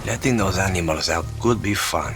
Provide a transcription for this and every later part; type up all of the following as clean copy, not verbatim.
Letting those animals out could be fun.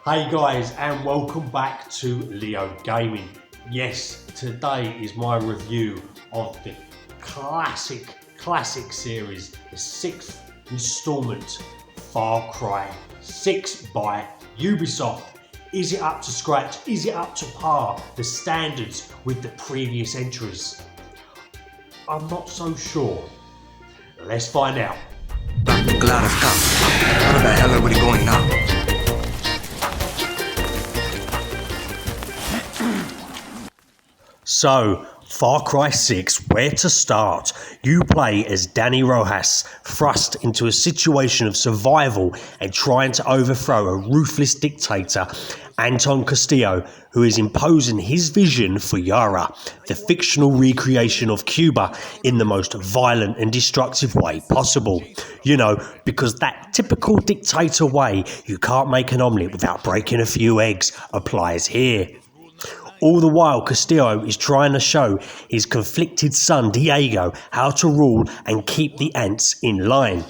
Hey guys, and welcome back to Leo Gaming. Yes, today is my review of the classic series, the 6th installment, Far Cry 6 by Ubisoft. Is it up to scratch? Is it up to par, the standards with the previous entries? I'm not so sure. Let's find out. Glad I've come. Where the hell are we going now? So, Far Cry 6, where to start? You play as Danny Rojas, thrust into a situation of survival and trying to overthrow a ruthless dictator, Anton Castillo, who is imposing his vision for Yara, the fictional recreation of Cuba, in the most violent and destructive way possible. You know, because that typical dictator way, you can't make an omelette without breaking a few eggs, applies here. All the while, Castillo is trying to show his conflicted son Diego how to rule and keep the ants in line.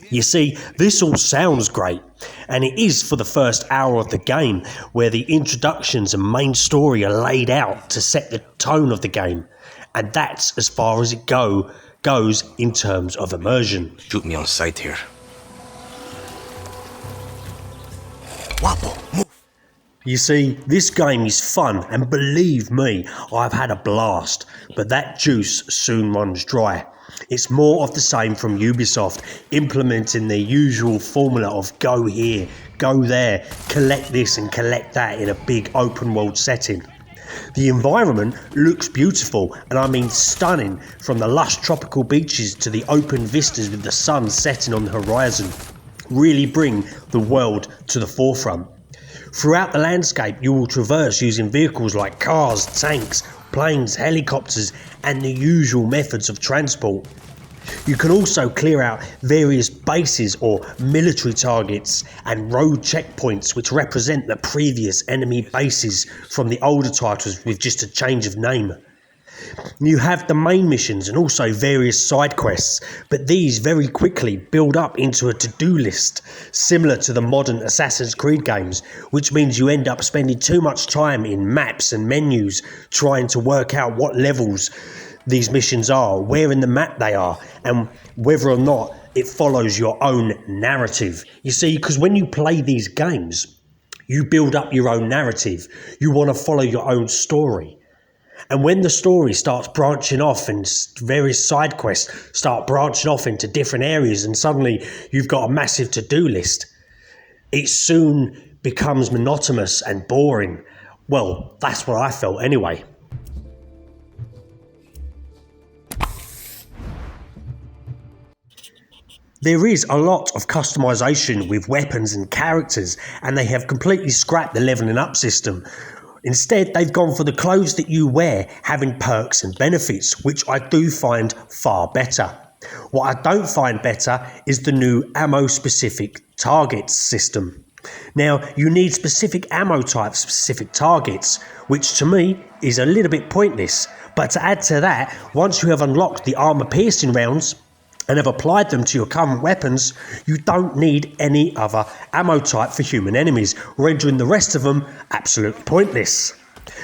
You see, this all sounds great, and it is for the first hour of the game, where the introductions and main story are laid out to set the tone of the game, and that's as far as it goes in terms of immersion. Shoot me on sight here. Guapo, move. You see, this game is fun, and believe me, I've had a blast, but that juice soon runs dry. It's more of the same from Ubisoft, implementing their usual formula of go here, go there, collect this and collect that in a big open world setting. The environment looks beautiful, and I mean stunning, from the lush tropical beaches to the open vistas with the sun setting on the horizon. Really bring the world to the forefront. Throughout the landscape, you will traverse using vehicles like cars, tanks, planes, helicopters, and the usual methods of transport. You can also clear out various bases or military targets and road checkpoints which represent the previous enemy bases from the older titles with just a change of name. You have the main missions and also various side quests, but these very quickly build up into a to-do list, similar to the modern Assassin's Creed games, which means you end up spending too much time in maps and menus trying to work out what levels these missions are, where in the map they are, and whether or not it follows your own narrative. You see, because when you play these games, you build up your own narrative. You want to follow your own story. And when the story starts branching off and various side quests start branching off into different areas and suddenly you've got a massive to-do list, it soon becomes monotonous and boring. Well, that's what I felt anyway. There is a lot of customization with weapons and characters, and they have completely scrapped the leveling up system. Instead, they've gone for the clothes that you wear having perks and benefits, which I do find far better. What I don't find better is the new ammo-specific targets system. Now, you need specific ammo types, specific targets, which to me is a little bit pointless. But to add to that, once you have unlocked the armor-piercing rounds and have applied them to your current weapons, you don't need any other ammo type for human enemies, rendering the rest of them absolutely pointless.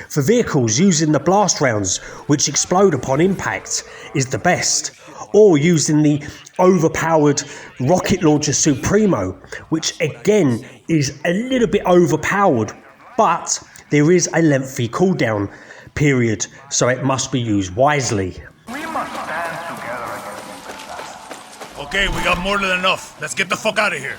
For vehicles, using the blast rounds, which explode upon impact, is the best, or using the overpowered rocket launcher Supremo, which again is a little bit overpowered, but there is a lengthy cooldown period, so it must be used wisely. We must stand together against this attack. Okay, we got more than enough. Let's get the fuck out of here.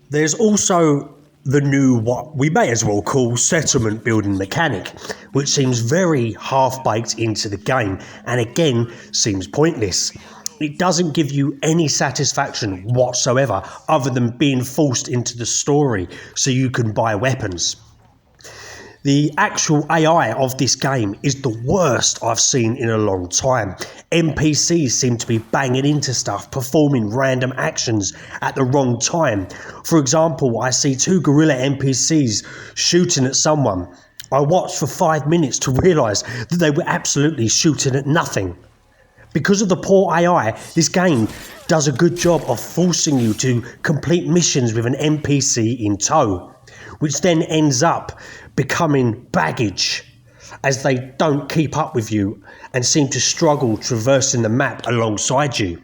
There's also the new, what we may as well call, settlement building mechanic, which seems very half-baked into the game and again seems pointless. It doesn't give you any satisfaction whatsoever other than being forced into the story so you can buy weapons. The actual AI of this game is the worst I've seen in a long time. NPCs seem to be banging into stuff, performing random actions at the wrong time. For example, I see 2 gorilla NPCs shooting at someone. I watched for 5 minutes to realise that they were absolutely shooting at nothing. Because of the poor AI, this game does a good job of forcing you to complete missions with an NPC in tow, which then ends up becoming baggage as they don't keep up with you and seem to struggle traversing the map alongside you.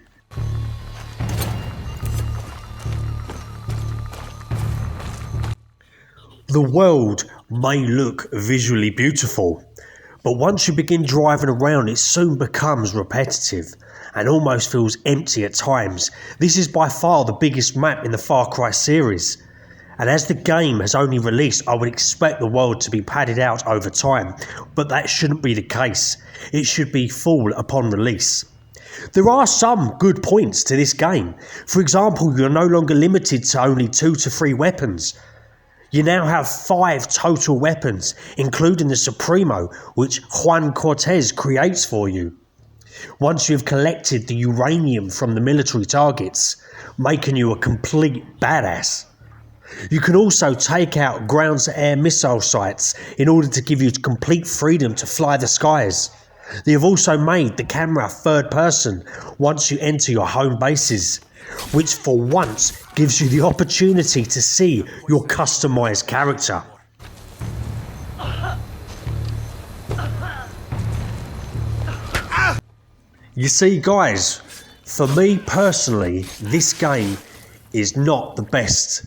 The world may look visually beautiful, but once you begin driving around it soon becomes repetitive and almost feels empty at times. This is by far the biggest map in the Far Cry series. And as the game has only released, I would expect the world to be padded out over time, but that shouldn't be the case. It should be full upon release. There are some good points to this game. For example, you're no longer limited to only 2 to 3 weapons. You now have 5 total weapons, including the Supremo, which Juan Cortez creates for you. Once you've collected the uranium from the military targets, making you a complete badass. You can also take out ground-to-air missile sites in order to give you complete freedom to fly the skies. They have also made the camera third person once you enter your home bases, which for once gives you the opportunity to see your customised character. You see guys, for me personally, this game is not the best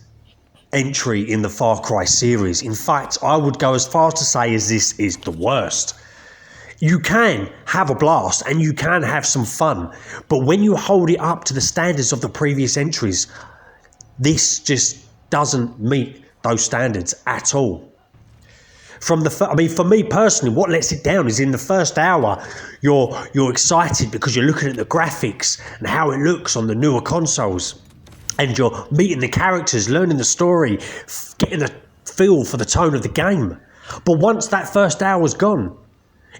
entry in the Far Cry series. In fact, I would go as far to say as this is the worst. You can have a blast and you can have some fun, but when you hold it up to the standards of the previous entries, this just doesn't meet those standards at all. For me personally, what lets it down is in the first hour, you're excited because you're looking at the graphics and how it looks on the newer consoles. And you're meeting the characters, learning the story, getting a feel for the tone of the game. But once that first hour's gone,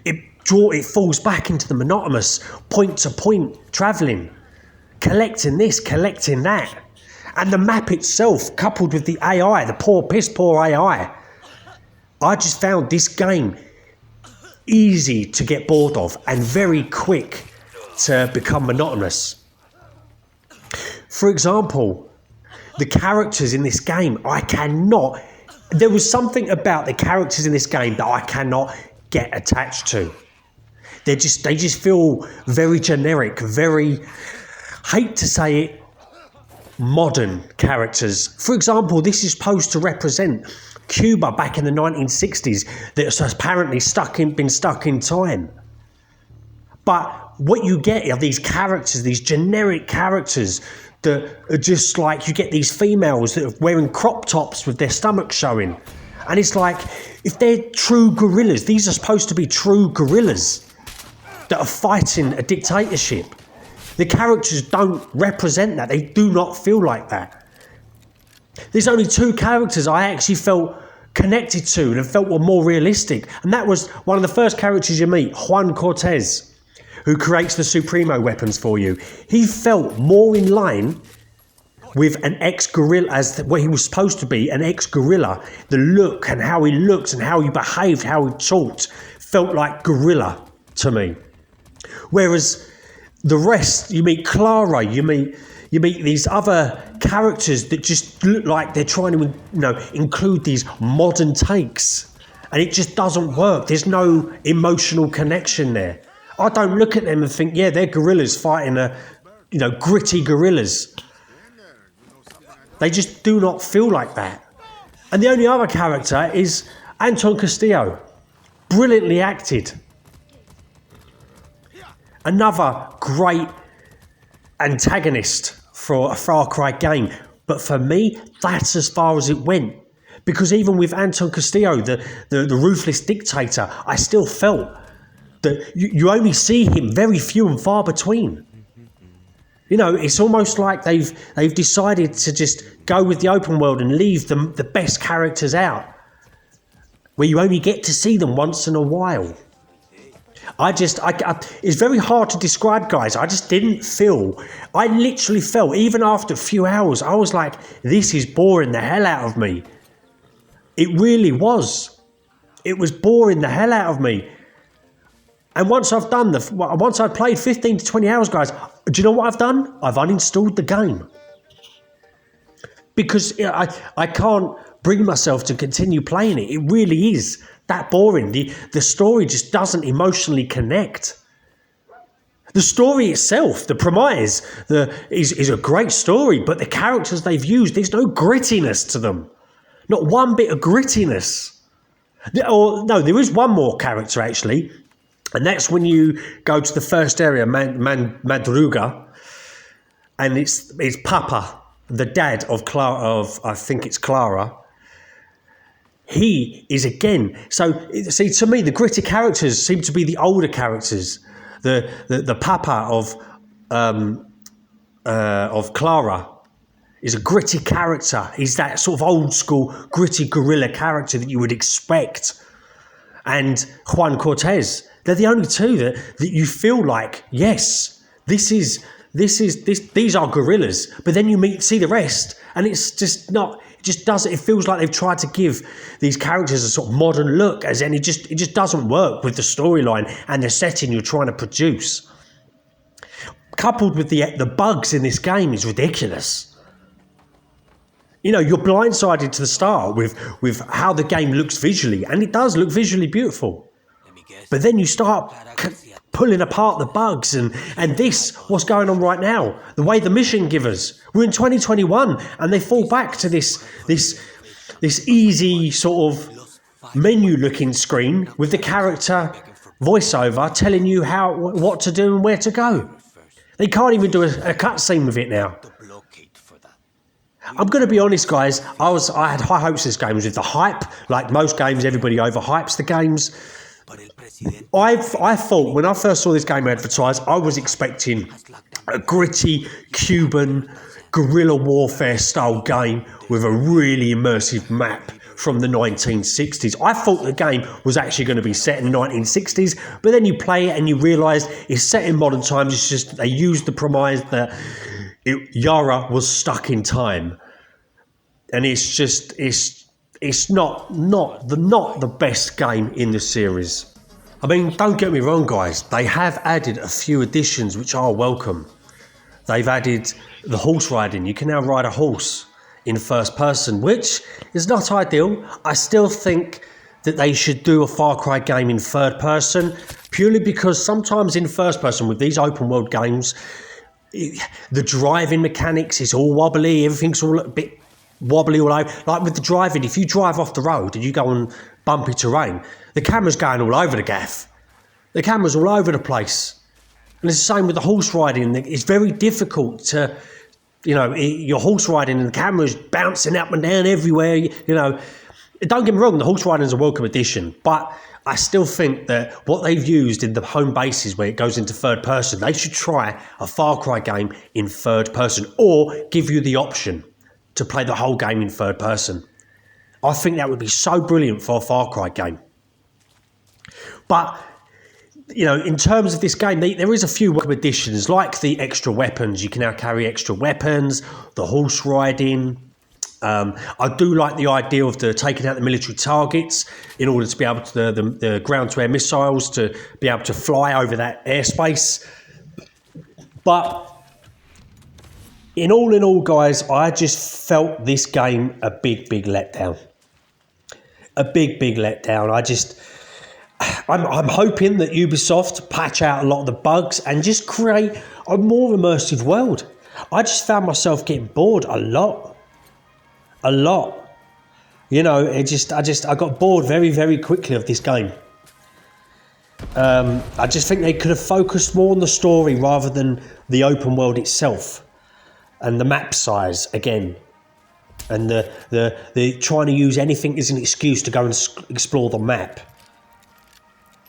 it falls back into the monotonous point-to-point travelling, collecting this, collecting that. And the map itself, coupled with the AI, the piss-poor AI, I just found this game easy to get bored of and very quick to become monotonous. For example, the characters in this game, there was something about the characters in this game that I cannot get attached to. They just feel very generic, very, hate to say it, modern characters. For example, this is supposed to represent Cuba back in the 1960s that has apparently been stuck in time. But what you get are these characters, these generic characters that are just like, you get these females that are wearing crop tops with their stomachs showing. And it's like, if they're true guerrillas, these are supposed to be true guerrillas that are fighting a dictatorship. The characters don't represent that. They do not feel like that. There's only 2 characters I actually felt connected to and felt were more realistic. And that was one of the first characters you meet, Juan Cortez, who creates the Supremo weapons for you. He felt more in line with an ex-guerrilla, as what he was supposed to be, an ex-guerrilla. The look and how he looked and how he behaved, how he talked, felt like guerrilla to me. Whereas the rest, you meet Clara, you meet these other characters that just look like they're trying to, include these modern takes, and it just doesn't work. There's no emotional connection there. I don't look at them and think, yeah, they're guerrillas fighting gritty guerrillas. They just do not feel like that. And the only other character is Anton Castillo, brilliantly acted. Another great antagonist for a Far Cry game. But for me, that's as far as it went. Because even with Anton Castillo, the ruthless dictator, I still felt that you only see him very few and far between. You know, it's almost like they've decided to just go with the open world and leave the best characters out, where you only get to see them once in a while. It's very hard to describe, guys. I just didn't feel, I literally felt, even after a few hours, I was like, this is boring the hell out of me. It really was. It was boring the hell out of me. And once I've played 15 to 20 hours, guys, do you know what I've done? I've uninstalled the game. Because I can't bring myself to continue playing it. It really is that boring. The story just doesn't emotionally connect. The story itself, the premise, is a great story, but the characters they've used, there's no grittiness to them. Not one bit of grittiness. There is one more character, actually. And that's when you go to the first area, Madruga, and it's Papa, the dad of I think it's Clara. He is again. So see, to me, the gritty characters seem to be the older characters. The Papa of Clara is a gritty character. He's that sort of old school gritty guerrilla character that you would expect. And Juan Cortez. They're the only two that you feel like, yes, these are gorillas. But then you see the rest, and it's just not. It just doesn't. It feels like they've tried to give these characters a sort of modern look, as in it just doesn't work with the storyline and the setting you're trying to produce. Coupled with the bugs in this game is ridiculous. You know, you're blindsided to the start with how the game looks visually, and it does look visually beautiful. But then you start pulling apart the bugs and what's going on right now. The way the mission givers, we're in 2021 and they fall back to this easy sort of menu looking screen with the character voiceover telling you what to do and where to go. They can't even do a cutscene with it now. I'm going to be honest, guys. I had high hopes of this game. With the hype, like most games, everybody overhypes the games. I thought when I first saw this game advertised, I was expecting a gritty Cuban guerrilla warfare style game with a really immersive map from the 1960s. I thought the game was actually going to be set in the 1960s, but then you play it and you realise it's set in modern times. It's just they used the premise that Yara was stuck in time, and it's not the best game in the series. I mean, don't get me wrong, guys. They have added a few additions which are welcome. They've added the horse riding. You can now ride a horse in first person, which is not ideal. I still think that they should do a Far Cry game in third person, purely because sometimes in first person with these open world games, the driving mechanics is all wobbly. Everything's all a bit wobbly all over. Like with the driving, if you drive off the road and you go on bumpy terrain, the camera's going all over the gaff. The camera's all over the place. And it's the same with the horse riding. It's very difficult to, you're horse riding and the camera's bouncing up and down everywhere. Don't get me wrong, the horse riding is a welcome addition, but I still think that what they've used in the home bases where it goes into third person, they should try a Far Cry game in third person or give you the option to play the whole game in third person. I think that would be so brilliant for a Far Cry game. But, in terms of this game, there is a few welcome additions, like the extra weapons. You can now carry extra weapons, the horse riding. I do like the idea of taking out the military targets in order to be able to, the ground-to-air missiles, to be able to fly over that airspace. But in all, guys, I just felt this game a big letdown. A big letdown. I'm hoping that Ubisoft patch out a lot of the bugs and just create a more immersive world. I just found myself getting bored a lot. I got bored very, very quickly of this game. I just think they could have focused more on the story rather than the open world itself. And the map size, again. and the trying to use anything as an excuse to go and explore the map.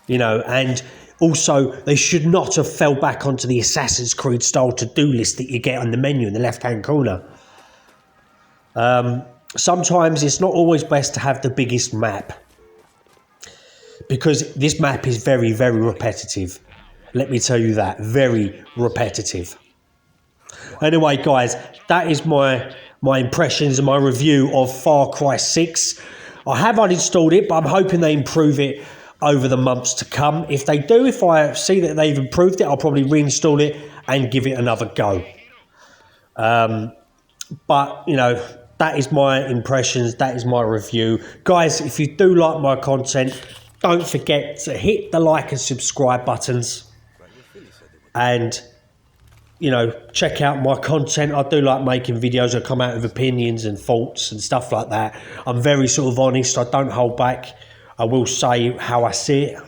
You know, and also they should not have fell back onto the Assassin's Creed style to-do list that you get on the menu in the left-hand corner. Sometimes it's not always best to have the biggest map, because this map is very, very repetitive. Let me tell you that, very repetitive. Anyway, guys, that is my impressions and my review of Far Cry 6. I have uninstalled it, but I'm hoping they improve it over the months to come. If they do, if I see that they've improved it, I'll probably reinstall it and give it another go. But, you know, that is my impressions. That is my review. Guys, if you do like my content, don't forget to hit the like and subscribe buttons. And, you know, check out my content. I do like making videos. I come out with opinions and thoughts and stuff like that. I'm very sort of honest. I don't hold back. I will say how I see it.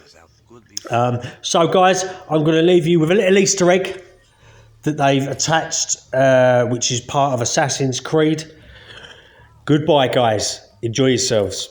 So, guys, I'm going to leave you with a little Easter egg that they've attached, which is part of Assassin's Creed. Goodbye, guys. Enjoy yourselves.